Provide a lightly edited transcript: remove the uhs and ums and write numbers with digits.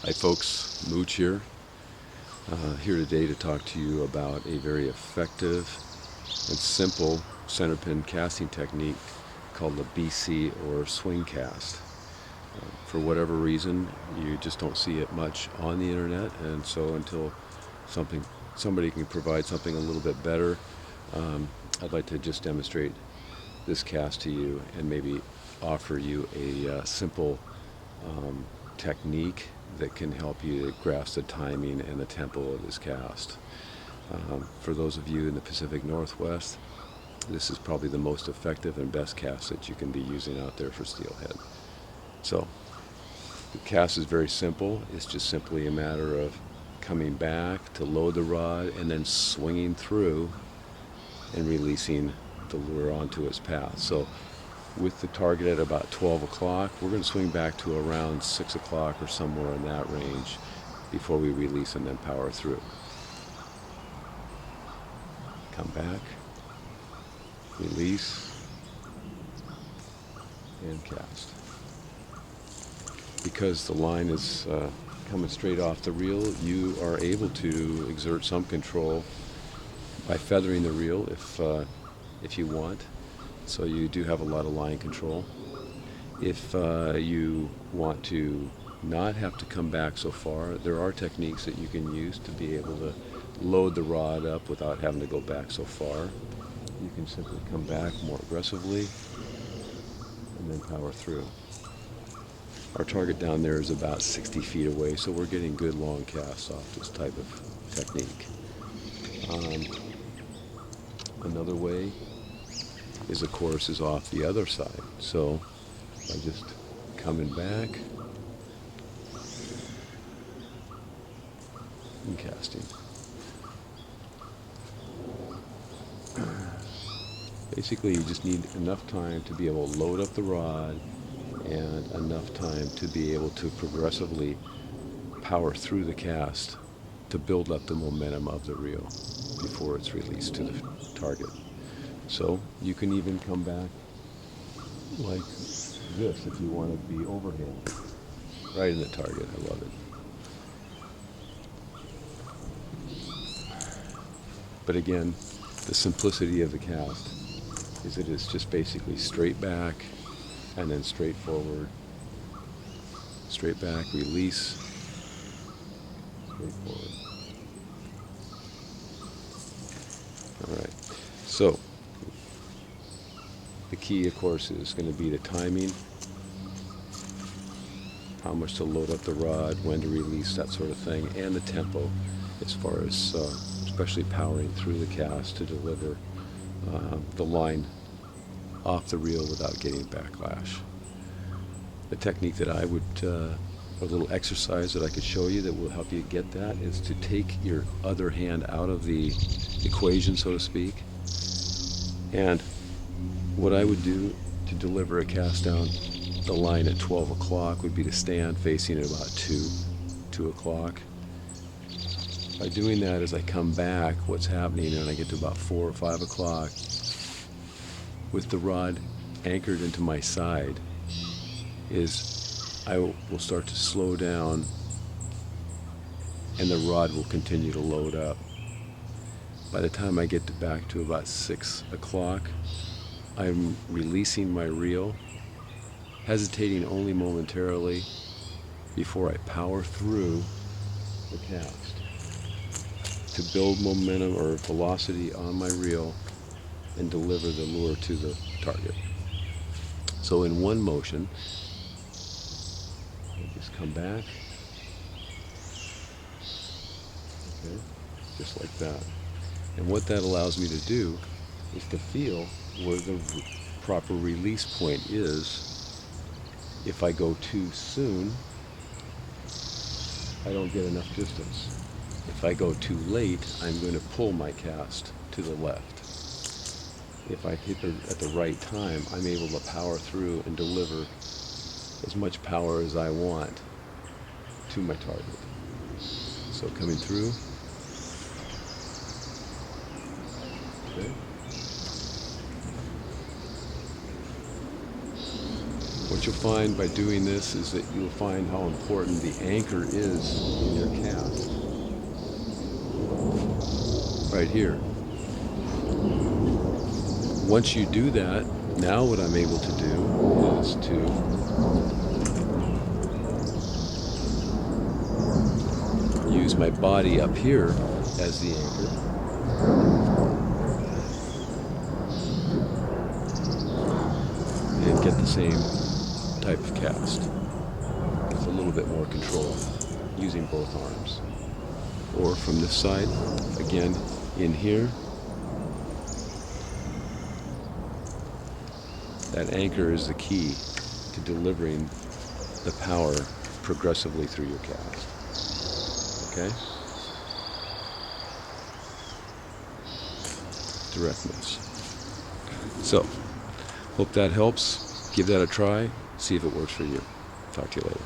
Hi folks, Mooch here. Here today to talk to you about a very effective and simple centerpin casting technique called the BC or swing cast. For whatever reason, you just don't see it much on the internet, and so until somebody can provide something a little bit better, I'd like to just demonstrate this cast to you and maybe offer you a simple technique that can help you to grasp the timing and the tempo of this cast. For those of you in the Pacific Northwest, this is probably the most effective and best cast that you can be using out there for steelhead. So the cast is very simple. It's just simply a matter of coming back to load the rod and then swinging through and releasing the lure onto its path. So with the target at about 12 o'clock, we're going to swing back to around 6 o'clock or somewhere in that range before we release and then power through. Come back, release, and cast. Because the line is coming straight off the reel, you are able to exert some control by feathering the reel if you want. So you do have a lot of line control. If you want to not have to come back so far, there are techniques that you can use to be able to load the rod up without having to go back so far. You can simply come back more aggressively and then power through. Our target down there is about 60 feet away, so we're getting good long casts off this type of technique. Another way is, of course, is off the other side. So by just coming back and casting. Basically, you just need enough time to be able to load up the rod and enough time to be able to progressively power through the cast to build up the momentum of the reel before it's released to the target. So you can even come back like this if you want to be overhand, right in the target. I love it. But again, the simplicity of the cast is that it's just basically straight back and then straight forward, straight back, release, straight forward. All right, so the key, of course, is going to be the timing, how much to load up the rod, when to release, that sort of thing, and the tempo as far as especially powering through the cast to deliver the line off the reel without getting backlash. The technique that I would, a little exercise that I could show you that will help you get that, is to take your other hand out of the equation, so to speak. And what I would do to deliver a cast down the line at 12 o'clock would be to stand facing at about 2 o'clock. By doing that, as I come back, what's happening, and I get to about 4 or 5 o'clock, with the rod anchored into my side, is I will start to slow down and the rod will continue to load up. By the time I get back to about 6 o'clock, I'm releasing my reel, hesitating only momentarily before I power through the cast to build momentum or velocity on my reel and deliver the lure to the target. So in one motion, I just come back, okay, just like that. And what that allows me to do is to feel where the proper release point is. If I go too soon, I don't get enough distance. If I go too late, I'm going to pull my cast to the left. If I hit it at the right time, I'm able to power through and deliver as much power as I want to my target. So coming through. Okay. What you'll find by doing this is that you'll find how important the anchor is in your cast. Right here. Once you do that, now what I'm able to do is to use my body up here as the anchor. And get the same type of cast with a little bit more control using both arms. Or from this side, again, in here, that anchor is the key to delivering the power progressively through your cast. Okay? Directness. So, hope that helps. Give that a try. See if it works for you. Talk to you later.